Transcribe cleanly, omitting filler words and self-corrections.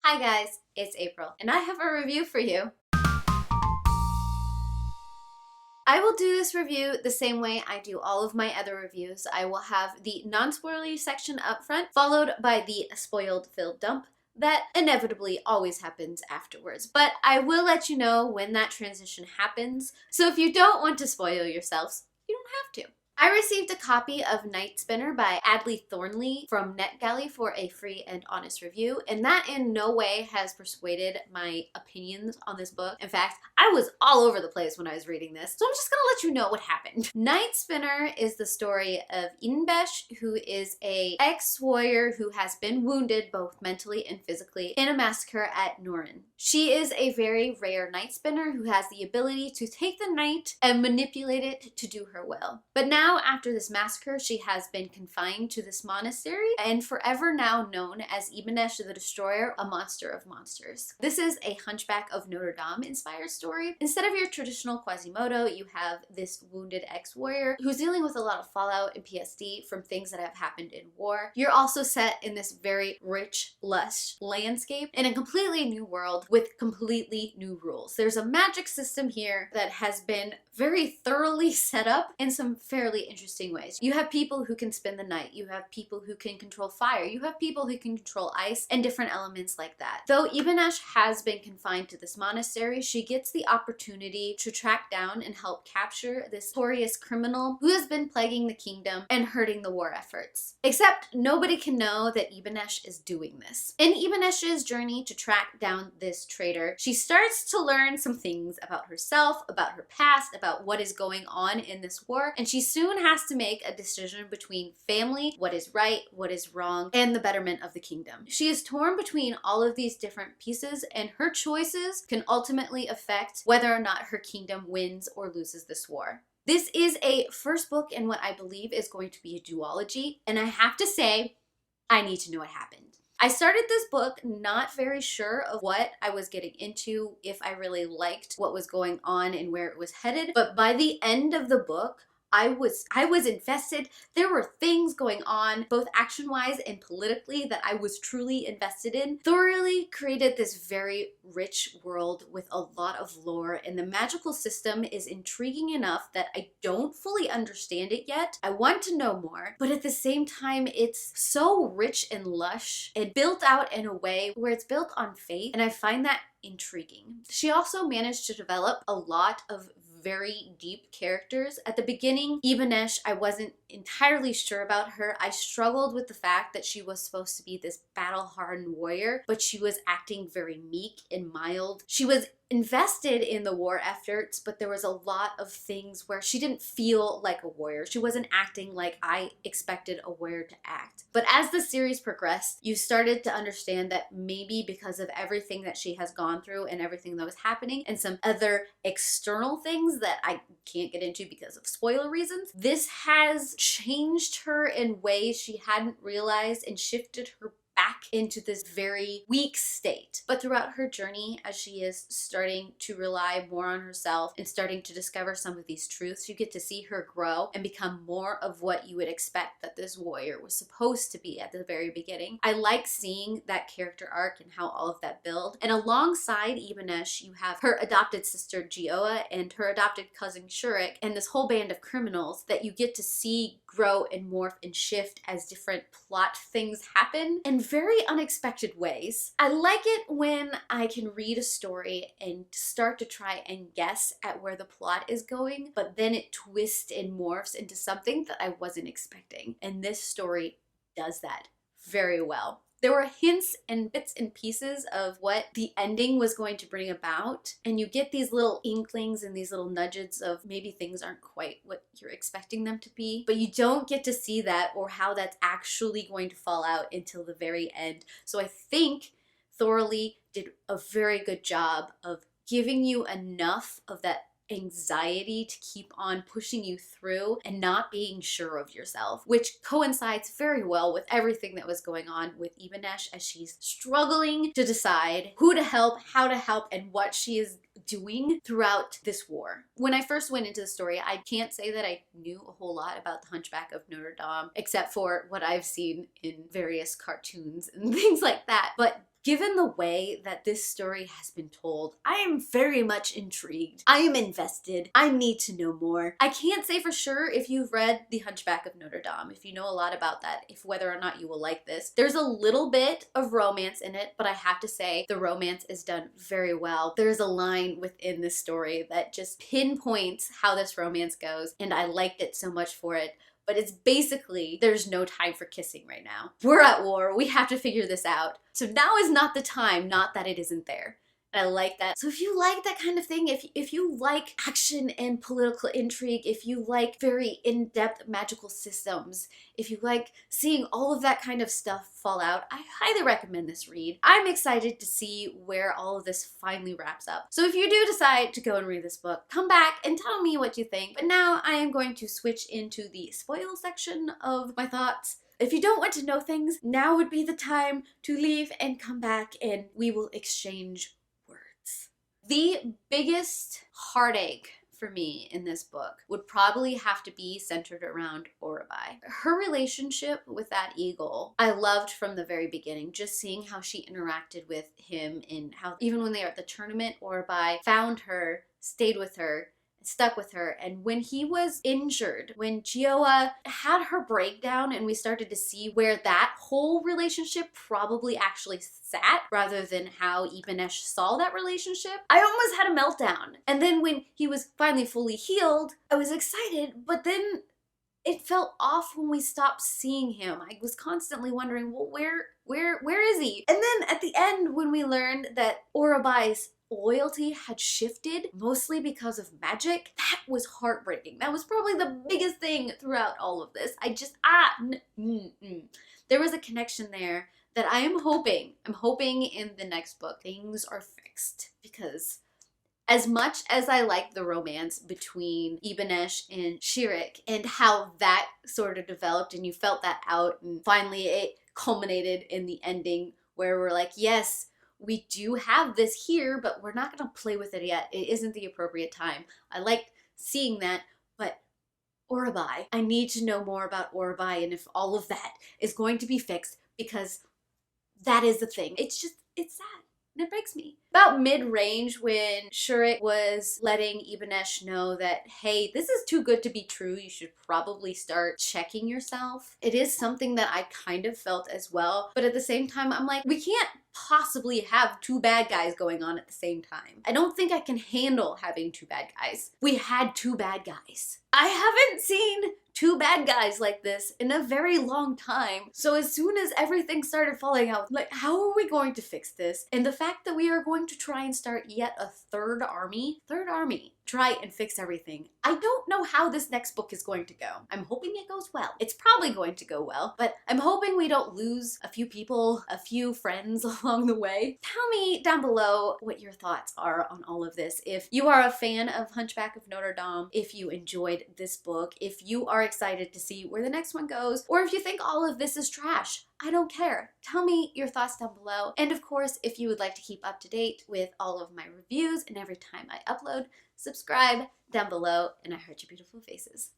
Hi guys, it's April, and I have a review for you. I will do this review the same way I do all of my other reviews. I will have the non-spoilery section up front, followed by the spoiled filled dump that inevitably always happens afterwards. But I will let you know when that transition happens, so if you don't want to spoil yourselves, you don't have to. I received a copy of Night Spinner by Addie Thorley from Netgalley for a free and honest review, and that in no way has persuaded my opinions on this book. In fact, I was all over the place when I was reading this, so I'm just gonna let you know what happened. Night Spinner is the story of Inbesh, who is a ex-warrior who has been wounded both mentally and physically in a massacre at Norin. She is a very rare night spinner who has the ability to take the night and manipulate it to do her will. But now, after this massacre, she has been confined to this monastery and forever now known as Ibanesh the Destroyer, a monster of monsters. This is a Hunchback of Notre Dame inspired story. Instead of your traditional Quasimodo, you have this wounded ex-warrior who's dealing with a lot of fallout and PSD from things that have happened in war. You're also set in this very rich, lush landscape in a completely new world with completely new rules. There's a magic system here that has been very thoroughly set up in some fairly interesting ways. You have people who can spend the night, you have people who can control fire, you have people who can control ice and different elements like that. Though Ibanesh has been confined to this monastery, she gets the opportunity to track down and help capture this notorious criminal who has been plaguing the kingdom and hurting the war efforts. Except nobody can know that Ibanesh is doing this. In Ibanesh's journey to track down this traitor, she starts to learn some things about herself, about her past, about what is going on in this war, and she soon has to make a decision between family, what is right, what is wrong, and the betterment of the kingdom. She is torn between all of these different pieces, and her choices can ultimately affect whether or not her kingdom wins or loses this war. This is a first book in what I believe is going to be a duology, and I have to say, I need to know what happened. I started this book not very sure of what I was getting into, if I really liked what was going on and where it was headed, but by the end of the book, I was invested. There were things going on, both action-wise and politically, that I was truly invested in. Thoroughly created this very rich world with a lot of lore, and the magical system is intriguing enough that I don't fully understand it yet. I want to know more, but at the same time, it's so rich and lush and built out in a way where it's built on faith, and I find that intriguing. She also managed to develop a lot of very deep characters. At the beginning, Ibanesh, I wasn't entirely sure about her. I struggled with the fact that she was supposed to be this battle-hardened warrior, but she was acting very meek and mild. She was invested in the war efforts, but there was a lot of things where she didn't feel like a warrior. She wasn't acting like I expected a warrior to act. But as the series progressed, you started to understand that maybe because of everything that she has gone through and everything that was happening and some other external things that I can't get into because of spoiler reasons, this has changed her in ways she hadn't realized and shifted her back into this very weak state. But throughout her journey, as she is starting to rely more on herself and starting to discover some of these truths, you get to see her grow and become more of what you would expect that this warrior was supposed to be at the very beginning. I like seeing that character arc and how all of that build. And alongside Ibanesh, you have her adopted sister Gioa and her adopted cousin Shurik and this whole band of criminals that you get to see grow and morph and shift as different plot things happen in very unexpected ways. I like it when I can read a story and start to try and guess at where the plot is going, but then it twists and morphs into something that I wasn't expecting. And this story does that very well. There were hints and bits and pieces of what the ending was going to bring about, and you get these little inklings and these little nudges of maybe things aren't quite what you're expecting them to be, but you don't get to see that or how that's actually going to fall out until the very end. So I think Thorley did a very good job of giving you enough of that anxiety to keep on pushing you through and not being sure of yourself, which coincides very well with everything that was going on with Ibanesh as she's struggling to decide who to help, how to help, and what she is doing throughout this war. When I first went into the story, I can't say that I knew a whole lot about the Hunchback of Notre Dame, except for what I've seen in various cartoons and things like that. But given the way that this story has been told, I am very much intrigued. I am invested. I need to know more. I can't say for sure if you've read The Hunchback of Notre Dame, if you know a lot about that, if whether or not you will like this. There's a little bit of romance in it, but I have to say the romance is done very well. There's a line within this story that just pinpoints how this romance goes, and I liked it so much for it. But it's basically, there's no time for kissing right now. We're at war. We have to figure this out. So now is not the time, not that it isn't there. And I like that. So if you like that kind of thing, if you like action and political intrigue, if you like very in-depth magical systems, if you like seeing all of that kind of stuff fall out, I highly recommend this read. I'm excited to see where all of this finally wraps up. So if you do decide to go and read this book, come back and tell me what you think. But now I am going to switch into the spoil section of my thoughts. If you don't want to know things, now would be the time to leave and come back and we will exchange words. The biggest heartache for me in this book would probably have to be centered around Orabai. Her relationship with that eagle, I loved from the very beginning, just seeing how she interacted with him and how even when they were at the tournament, Orabai found her, stayed with her, stuck with her. And when he was injured, when Gioa had her breakdown and we started to see where that whole relationship probably actually sat rather than how Ibanesh saw that relationship, I almost had a meltdown. And then when he was finally fully healed, I was excited, but then it felt off when we stopped seeing him. I was constantly wondering, well, where is he? And then at the end, when we learned that Orabai's loyalty had shifted mostly because of magic, that was heartbreaking. That was probably the biggest thing throughout all of this. There was a connection there that I'm hoping in the next book things are fixed, because as much as I like the romance between Ibanesh and Shirik and how that sort of developed and you felt that out and finally it culminated in the ending where we're like, yes, we do have this here, but we're not going to play with it yet. It isn't the appropriate time. I liked seeing that, but Orabai, I need to know more about Orabai and if all of that is going to be fixed, because that is the thing. It's sad. And it breaks me. About mid-range, when Shirik was letting Ibanesh know that, hey, this is too good to be true, you should probably start checking yourself. It is something that I kind of felt as well, but at the same time, I'm like, we can't possibly have two bad guys going on at the same time. I don't think I can handle having two bad guys. We had two bad guys. I haven't seen two bad guys like this in a very long time. So as soon as everything started falling out, like, how are we going to fix this? And the fact that we are going to try and start yet a third army, try and fix everything. I don't know how this next book is going to go. I'm hoping it goes well. It's probably going to go well, but I'm hoping we don't lose a few people, a few friends along the way. Tell me down below what your thoughts are on all of this. If you are a fan of Hunchback of Notre Dame, if you enjoyed this book, if you are excited to see where the next one goes, or if you think all of this is trash, I don't care. Tell me your thoughts down below. And of course, if you would like to keep up to date with all of my reviews and every time I upload, subscribe down below, and I heart your beautiful faces.